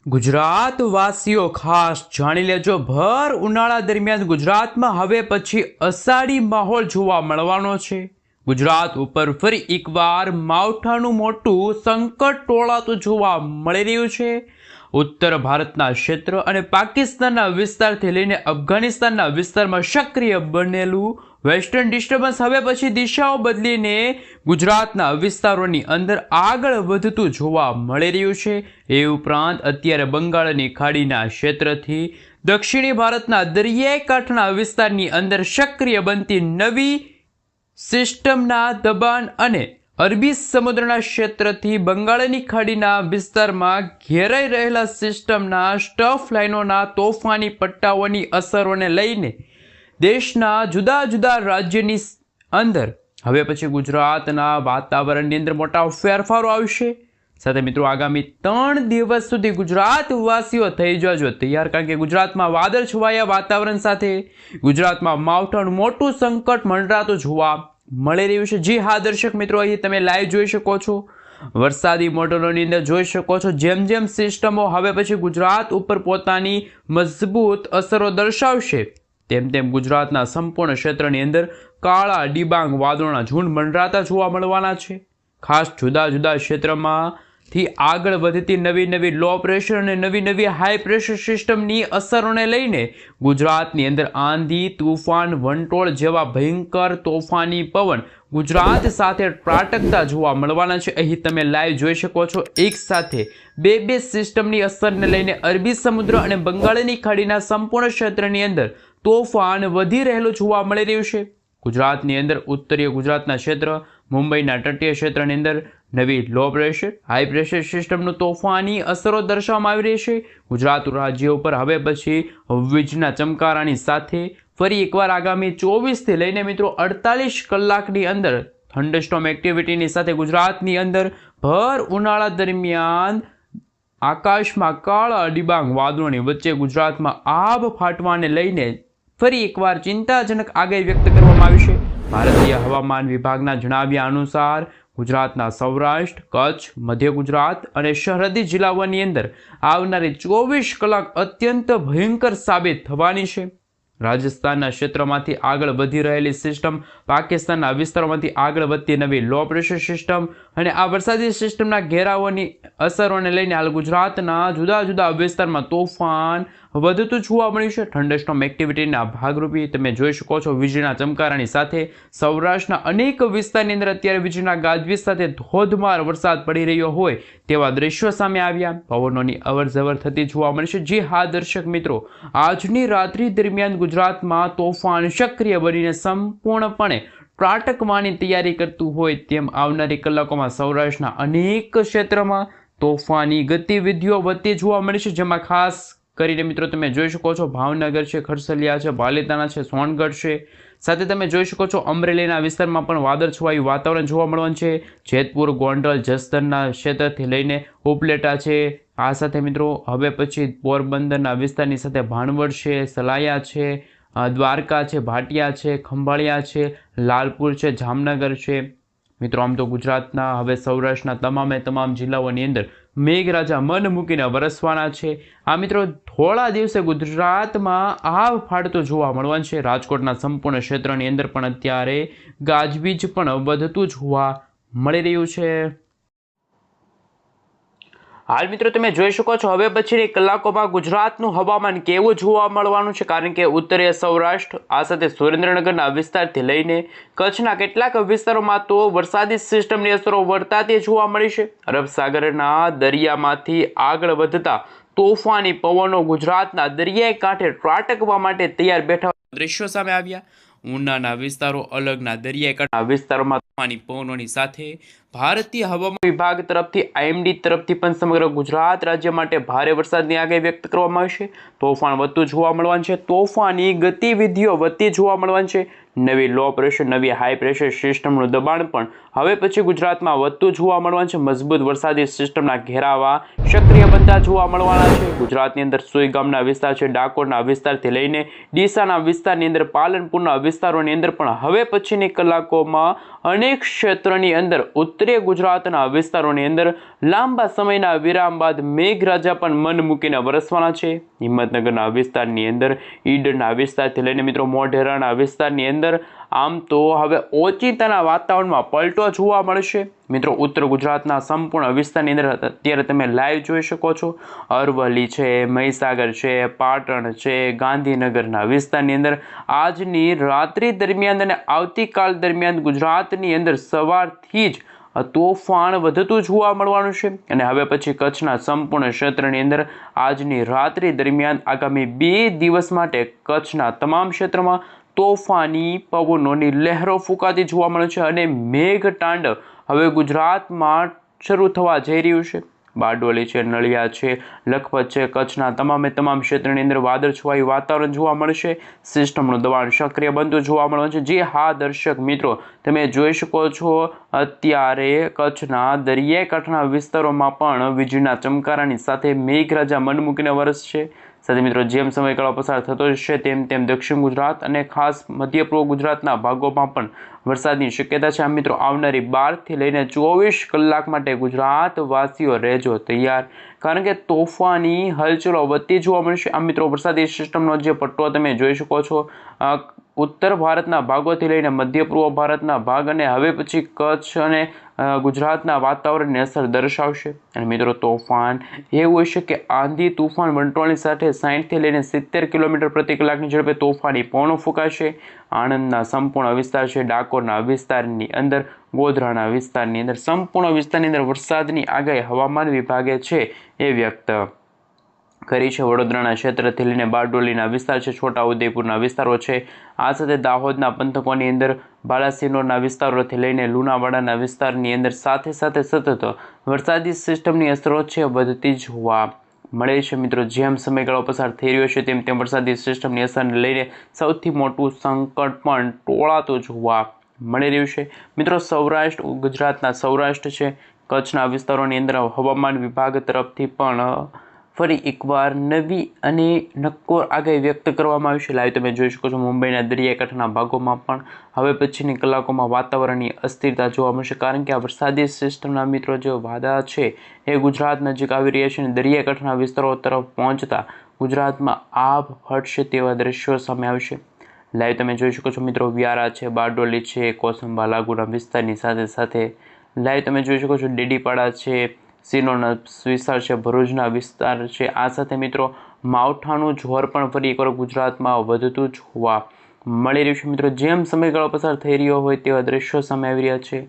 ગુજરાત વાસીઓ ખાસ જાણી લેજો, ભર ઉનાળા દરમિયાન ગુજરાતમાં હવે પછી અષાઢી માહોલ જોવા મળવાનો છે। ગુજરાત ઉપર ફરી એકવાર માવઠાનું મોટું સંકટ ટોળાતું જોવા મળી રહ્યું છે। ઉત્તર ભારતના ક્ષેત્ર અને પાકિસ્તાનના વિસ્તારથી લઈને અફઘાનિસ્તાનના વિસ્તારમાં સક્રિય બનેલું વેસ્ટર્ન ડિસ્ટર્બન્સ હવે પછી દિશાઓ બદલીને ગુજરાતના વિસ્તારોની અંદર આગળ વધતું જોવા મળી રહ્યું છે। એ ઉપરાંત અત્યારે બંગાળની ખાડીના ક્ષેત્રથી દક્ષિણી ભારતના દરિયાઈ કાંઠાના વિસ્તારની અંદર સક્રિય બનતી નવી સિસ્ટમના દબાણ અને અરબી સમુદ્રના ક્ષેત્રથી બંગાળની ખાડીના વિસ્તારમાં ઘેરાઈ રહેલા સિસ્ટમના સ્ટફ લાઇનોના તોફાની પટ્ટાઓની અસરોને લઈને દેશના જુદા જુદા રાજ્યની અંદર હવે પછી ગુજરાતના વાતાવરણની અંદર મોટા ફેરફારો આવશે। સાથે મિત્રો આગામી 3 દિવસ સુધી ગુજરાતવાસીઓ થઈ જજો તૈયાર, કારણ કે ગુજરાતમાં વાદળ છવાયા વાતાવરણ સાથે ગુજરાતમાં માવઠાનું મોટું સંકટ મંડરાતું જોવા મળી રહ્યું છે। જી હા દર્શક મિત્રો, અહીં તમે લાઈવ જોઈ શકો છો, વરસાદી મોડેલોની અંદર જોઈ શકો છો, જેમ જેમ સિસ્ટમો હવે પછી ગુજરાત ઉપર પોતાની મજબૂત અસરો દર્શાવશે તેમ તેમ ગુજરાતના સંપૂર્ણ ક્ષેત્રની અંદર કાળા ડિબાંગ વાદળોના ઝુંડ મંડરાતા જોવા મળવાના છે। ખાસ જુદા જુદા ક્ષેત્રમાંથી આગળ વધતી નવી નવી લો પ્રેશર અને નવી હાઈ પ્રેશર સિસ્ટમની અસરોને લઈને ગુજરાતની અંદર આંધી, તુફાન, વંટોળ જેવા ભયંકર તોફાની પવન ગુજરાત સાથે ત્રાટકતા જોવા મળવાના છે। અહીં તમે લાઈવ જોઈ શકો છો, એક સાથે બે સિસ્ટમની અસરને લઈને અરબી સમુદ્ર અને બંગાળની ખાડીના સંપૂર્ણ ક્ષેત્રની અંદર તોફાન વધી રહેલું જોવા મળી રહ્યું છે। ગુજરાતની અંદર ઉત્તરીય ગુજરાતના ક્ષેત્ર, મુંબઈના તટીય ક્ષેત્રની અંદર નવી લો પ્રેશર હાઈ પ્રેશર સિસ્ટમનું તોફાની અસરો દર્શાવવામાં આવી રહી છે। ગુજરાત રાજ્ય ઉપર હવે પછી વીજના ચમકારાની સાથે ફરી એકવાર આગામી 24થી લઈને મિત્રો 48 કલાકની અંદર થંડરસ્ટોર્મ એક્ટિવિટીની સાથે ગુજરાતની અંદર ભર ઉનાળા દરમિયાન આકાશમાં કાળા ડિબાંગ વાદળોની વચ્ચે ગુજરાતમાં આભ ફાટવાને લઈને ફરી એકવાર ચિંતાજનક આગાહી વ્યક્ત કરવામાં આવી છે। ભારતીય હવામાન વિભાગના જણાવ્યા અનુસાર ગુજરાતના સૌરાષ્ટ્ર, કચ્છ, મધ્ય ગુજરાત અને સરહદી જિલ્લાઓની અંદર આવનારી 24 કલાક અત્યંત ભયંકર સાબિત થવાની છે। રાજસ્થાનના ક્ષેત્રમાંથી આગળ વધી રહેલી સિસ્ટમ, પાકિસ્તાનના વિસ્તારોમાંથી આગળ વધતી નવી લો પ્રેશર સિસ્ટમ અને આ વરસાદી સિસ્ટમના ઘેરાઓની અસરોને લઈને હાલ ગુજરાતના જુદા જુદા વિસ્તારમાં તોફાન વધતું જોવા મળ્યું છે। થંડરસ્ટોર્મ એક્ટિવિટીના ભાગરૂપે તમે જોઈ શકો છો, વીજળીના ચમકારાની સાથે સૌરાષ્ટ્રના અનેક વિસ્તારની અંદર અત્યારે વીજળીના ગાજવીજ સાથે ધોધમાર વરસાદ પડી રહ્યો હોય તેવા દ્રશ્યો સામે આવ્યા। પવનોની અવરજવર થતી જોવા મળશે। જી હા દર્શક મિત્રો, આજની રાત્રિ દરમિયાન ગુજરાતમાં તોફાન સક્રિય બનીને સંપૂર્ણપણે ત્રાટકવાની તૈયારી કરતું હોય તેમ આવનારી કલાકોમાં સૌરાષ્ટ્રના અનેક ક્ષેત્રમાં તોફાની ગતિવિધિઓ વધતી જોવા મળે છે, જેમાં ખાસ કરીને મિત્રો તમે જોઈ શકો છો ભાવનગર છે, ખરસલિયા છે, પાલિતાણા છે, સોનગઢ છે, સાથે તમે જોઈ શકો છો અમરેલીના વિસ્તારમાં પણ વાદળછવાયું વાતાવરણ જોવા મળવાનું છે। જેતપુર, ગોંડલ, જસદણના ક્ષેત્રથી લઈને ઉપલેટા છે, આ સાથે મિત્રો હવે પછી પોરબંદરના વિસ્તારની સાથે ભાણવડ છે, સલાયા છે, દ્વારકા છે, ભાટિયા છે, ખંભાળિયા છે, લાલપુર છે, જામનગર છે। મિત્રો આમ તો ગુજરાતના હવે સૌરાષ્ટ્રના તમામ જિલ્લાઓની અંદર મેઘરાજા મન મૂકીને વરસવાના છે। આ મિત્રો થોડા દિવસે ગુજરાતમાં આવ ફાટતું જોવા મળવાનું છે। રાજકોટના સંપૂર્ણ ક્ષેત્રની અંદર પણ અત્યારે ગાજવીજ પણ વધતું જોવા મળી રહ્યું છે। હાલ મિત્રો તમે જોઈ શકો છો હવે પછીની કલાકોમાં ગુજરાતનું હવામાન કેવું જોવા મળવાનું છે, કારણ કે ઉત્તરીય સૌરાષ્ટ્ર આ સાથે સુરેન્દ્રનગરના વિસ્તારથી લઈને કચ્છના કેટલાક વિસ્તારોમાં તો વરસાદી સિસ્ટમની અસરો વર્તાતી જોવા મળી છે। અરબ સાગરના દરિયામાંથી આગળ વધતા તોફાની પવનો ગુજરાતના દરિયાઈ કાંઠે ત્રાટકવા માટે તૈયાર બેઠા દ્રશ્યો સામે આવ્યા। ઉનાના વિસ્તારો, અલગના દરિયાઈ કાંઠાના વિસ્તારોમાં તોફાની પવનોની સાથે ભારતીય હવામાન વિભાગ તરફથી IMD તરફથી પણ સમગ્ર ગુજરાત રાજ્ય માટે ભારે વરસાદની આગાહી વ્યક્ત કરવામાં આવી છે। તોફાન વધતું જોવા મળવાનું છે, તોફાની ગતિવિધિઓ વધતી જોવા મળવાની છે। નવી લો પ્રેશર નવી હાઈ પ્રેશર સિસ્ટમનું દબાણ પણ હવે પછી ગુજરાતમાં વધતું જોવા મળવાનું છે. મજબૂત વરસાદી સિસ્ટમના ઘેરાવા સક્રિય બનતા જોવા મળવાના છે. ગુજરાતની અંદર સુઈ ગામના વિસ્તાર છે, ડાકોરના વિસ્તારથી લઈને ડીસાના વિસ્તારની અંદર, પાલનપુરના વિસ્તારોની અંદર પણ હવે પછીની કલાકોમાં અનેક ક્ષેત્રની અંદર ઉત્તરીય ગુજરાતના વિસ્તારોની અંદર લાંબા સમયના વિરામ બાદ મેઘરાજા પણ મન મૂકીને વરસવાના છે. હિંમતનગરના વિસ્તારની અંદર, ઈડરના વિસ્તારથી લઈને મિત્રો મોઢેરાના વિસ્તારની અંદર આમ તો હવે ઓચિંતાના વાતાવરણમાં પલટો જોવા મળશે. મિત્રો ઉત્તર ગુજરાતના સંપૂર્ણ વિસ્તારની અંદર અત્યારે તમે લાઈવ જોઈ શકો છો. અરવલ્લી છે, મહીસાગર છે, પાટણ છે, ગાંધીનગરના વિસ્તારની અંદર આજની રાત્રિ દરમિયાન અને આવતીકાલ દરમિયાન ગુજરાતની અંદર સવારથી જ તોફાન વધતું જોવા મળવાનું છે. અને હવે પછી કચ્છના સંપૂર્ણ ક્ષેત્રની અંદર આજની રાત્રિ દરમિયાન આગામી 2 દિવસ માટે કચ્છના તમામ ક્ષેત્રમાં તોફાની પવનોની લહેરો ફૂંકાતી જોવા મળે છે અને મેઘતાંડવ હવે ગુજરાતમાં શરૂ થવા જઈ રહ્યું છે. બારડોલી છે, નળિયા છે, લખપત છે, કચ્છના તમામ ક્ષેત્રની અંદર વાદળછવાયું વાતાવરણ જોવા મળશે. સિસ્ટમનું દબાણ સક્રિય બનતું જોવા મળવાનું છે. જે હા દર્શક મિત્રો તમે જોઈ શકો છો અત્યારે કચ્છના દરિયાઈ કાંઠાના વિસ્તારોમાં પણ વીજળીના ચમકારાની સાથે મેઘરાજા મન મૂકીને વરસશે. સાથે મિત્રો જેમ સમયગાળો પસાર થતો જશે તેમ દક્ષિણ ગુજરાત અને ખાસ મધ્ય પૂર્વ ગુજરાતના ભાગોમાં પણ વરસાદની શક્યતા છે. આમ મિત્રો આવનારી 12 થી લઈને 24 કલાક માટે ગુજરાતવાસીઓ રહેજો તૈયાર, કારણ કે તોફાની હલચલો વધતી જોવા મળશે. આમ મિત્રો વરસાદી સિસ્ટમનો જે પટ્ટો તમે જોઈ શકો છો ઉત્તર ભારતના ભાગોથી લઈને મધ્ય પૂર્વ ભારતના ભાગ અને હવે પછી કચ્છ અને ગુજરાતના વાતાવરણની અસર દર્શાવશે. અને મિત્રો તોફાન એવું હશે કે આંધી તુફાન વંટોળની સાથે 60 થી લઈને 70 કિલોમીટર પ્રતિ કલાકની ઝડપે તોફાની પવનો ફૂંકાશે. આણંદના સંપૂર્ણ વિસ્તાર છે, ડાકોરના વિસ્તારની અંદર, ગોધરાના વિસ્તારની અંદર, સંપૂર્ણ વિસ્તારની અંદર વરસાદની આગાહી હવામાન વિભાગે છે એ વ્યક્ત કરી છે. વડોદરાના ક્ષેત્રથી લઈને બારડોલીના વિસ્તાર છે, છોટાઉદેપુરના વિસ્તારો છે, આ સાથે દાહોદના પંથકોની અંદર, બાલાસિનોરના વિસ્તારોથી લઈને લુણાવાડાના વિસ્તારની અંદર સાથે સતત વરસાદી સિસ્ટમની અસરો છે વધતી જોવા મળે છે. મિત્રો જેમ સમયગાળો પસાર થઈ રહ્યો છે તેમ વરસાદી સિસ્ટમની અસરને લઈને સૌથી મોટું સંકટ પણ ટોળાતું જોવા મળી રહ્યું છે. મિત્રો સૌરાષ્ટ્ર ગુજરાતના સૌરાષ્ટ્ર છે, કચ્છના વિસ્તારોની અંદર હવામાન વિભાગ તરફથી પણ ફરી એકવાર નવી અને નક્કોર આગાહી વ્યક્ત કરવામાં આવી છે. લાઈવ તમે જોઈ શકો છો મુંબઈના દરિયાકાંઠાના ભાગોમાં પણ હવે પછીની કલાકોમાં વાતાવરણની અસ્થિરતા જોવા મળશે, કારણ કે આ વરસાદી સિસ્ટમના મિત્રો જે વાદળા છે એ ગુજરાત નજીક આવી રહ્યા છે અને દરિયાકાંઠાના વિસ્તારો તરફ પહોંચતા ગુજરાતમાં આભ ફટશે તેવા દ્રશ્યો સામે આવશે. લાઈવ તમે જોઈ શકો છો મિત્રો વ્યારા છે, બારડોલી છે, કોસંબા લાગુના વિસ્તારની સાથે લાઈવ તમે જોઈ શકો છો ડેડીપાડા છે, સિનોરના વિસ્તાર છે, ભરૂચના વિસ્તાર છે, આ સાથે મિત્રો માવઠાનું જોર પણ ફરી એકવાર ગુજરાતમાં વધતું જોવા મળી રહ્યું છે. મિત્રો જેમ સમયગાળો પસાર થઈ રહ્યો હોય તેવા દ્રશ્યો સામે આવી રહ્યા છે.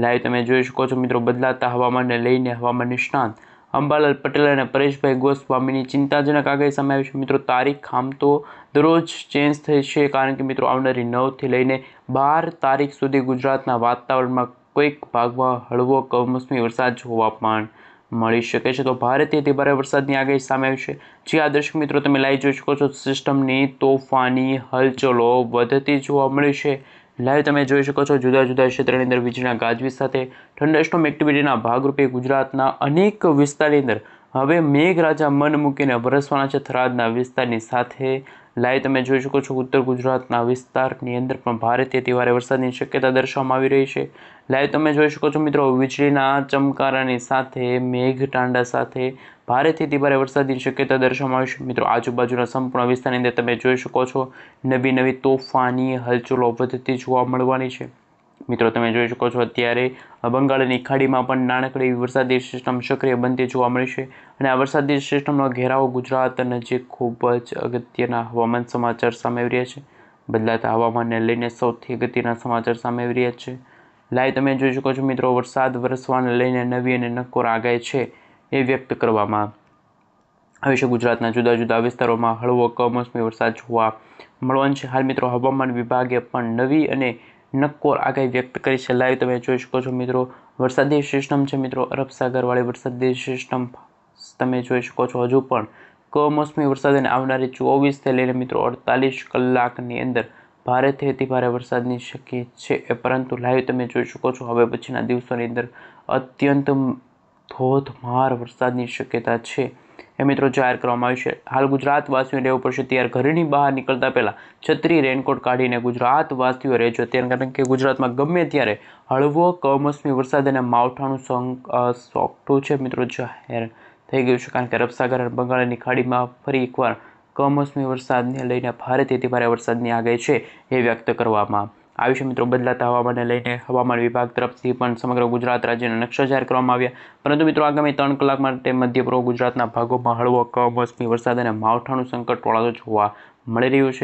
લાઈવ તમે જોઈ શકો છો મિત્રો બદલાતા હવામાનને લઈને હવામાન નિષ્ણાંત અંબાલાલ પટેલ અને પરેશભાઈ ગોસ્વામીની ચિંતાજનક આગાહી સામે આવી છે. મિત્રો તારીખ આમ તો દરરોજ ચેન્જ થઈ છે, કારણ કે મિત્રો આવનારી 9 થી લઈને 12 તારીખ સુધી ગુજરાતના વાતાવરણમાં કોઈક ભાગમાં હળવો કમોસમી વરસાદ જોવા પણ મળી શકે છે. તો ભારેથી અતિ ભારે વરસાદની આગાહી સામે આવી છે. જે આ દર્શક મિત્રો તમે લાઈવ જોઈ શકો છો સિસ્ટમની તોફાની હલચલો વધતી જોવા મળી છે. લાઈવ તમે જોઈ શકો છો જુદા ક્ષેત્રની અંદર વીજળીના ગાજવીજ સાથે થંડરસ્ટોર્મ એક્ટિવિટીના ભાગરૂપે ગુજરાતના અનેક વિસ્તારની અંદર હવે મેઘરાજા મન મૂકીને વરસવાના છે. થરાદના વિસ્તારની સાથે લાઈવ તમે જોઈ શકો છો ઉત્તર ગુજરાતના વિસ્તારની અંદર પણ ભારેથી અતિ ભારે વરસાદની શક્યતા દર્શાવવામાં આવી રહી છે. લાઈવ તમે જોઈ શકો છો મિત્રો વીજળીના ચમકારાની સાથે મેઘતાંડા સાથે ભારેથી અતિ ભારે વરસાદની શક્યતા દર્શાવવામાં આવી છે. મિત્રો આજુબાજુના સંપૂર્ણ વિસ્તારની અંદર તમે જોઈ શકો છો નવી તોફાની હલચલો વધતી જોવા મળવાની છે. મિત્રો તમે જોઈ શકો છો અત્યારે બંગાળની ખાડીમાં પણ નાનકડી વરસાદી સિસ્ટમ સક્રિય બનતી જોવા મળી છે અને આ વરસાદી સિસ્ટમનો ઘેરાવો ગુજરાત નજીક ખૂબ જ અગત્યના હવામાન સમાચાર સામે આવી રહ્યા છે. બદલાતા હવામાનને લઈને સૌથી અગત્યના સમાચાર સામે આવી રહ્યા છે. લાઈવ તમે જોઈ શકો છો મિત્રો વરસાદ વરસવાને લઈને નવી અને નક્કોર આગાહી છે એ વ્યક્ત કરવામાં આવી છે. ગુજરાતના જુદા વિસ્તારોમાં હળવો કમોસમી વરસાદ જોવા મળવાનો છે. હાલ મિત્રો હવામાન વિભાગે પણ નવી અને નક્કોર આગાહી વ્યક્ત કરી છે. લાઈવ તમે જોઈ શકો છો મિત્રો વરસાદી સિસ્ટમ છે મિત્રો અરબ સાગરવાળી વરસાદી સિસ્ટમ તમે જોઈ શકો છો હજુ પણ કમોસમી વરસાદ અને આવનારી 24 થી લઈને મિત્રો 48 કલાકની અંદર ભારેથી અતિભારે વરસાદની શક્યતા છે, પરંતુ લાઈવ તમે જોઈ શકો છો હવે પછીના દિવસોની અંદર અત્યંત ધોધમાર વરસાદની શક્યતા છે એ મિત્રો જાહેર કરવામાં આવ્યું છે. હાલ ગુજરાતવાસીઓને રહેવું પડશે તૈયાર. ઘરની બહાર નીકળતા પહેલા છત્રી રેનકોટ કાઢીને ગુજરાતવાસીઓ રહેજો તૈયાર, કારણ કે ગુજરાતમાં ગમે ત્યારે હળવો કમોસમી વરસાદ અને માવઠાનું સોગઠું છે મિત્રો જાહેર થઈ ગયું છે, કારણ કે અરબ સાગર અને બંગાળની ખાડીમાં ફરી એકવાર કમોસમી વરસાદને લઈને ભારેથી અતિભારે વરસાદની આગાહી છે એ વ્યક્ત કરવામાં આવી છે. મિત્રો બદલાતા હવામાનને લઈને હવામાન વિભાગ તરફથી પણ સમગ્ર ગુજરાત રાજ્યના નકશા જાહેર કરવામાં આવ્યા, પરંતુ મિત્રો આગામી 3 કલાક માટે મધ્ય પૂર્વ ગુજરાતના ભાગોમાં હળવો કમોસમી વરસાદ અને માવઠાનું સંકટ ટોળાતો જોવા મળી રહ્યું છે.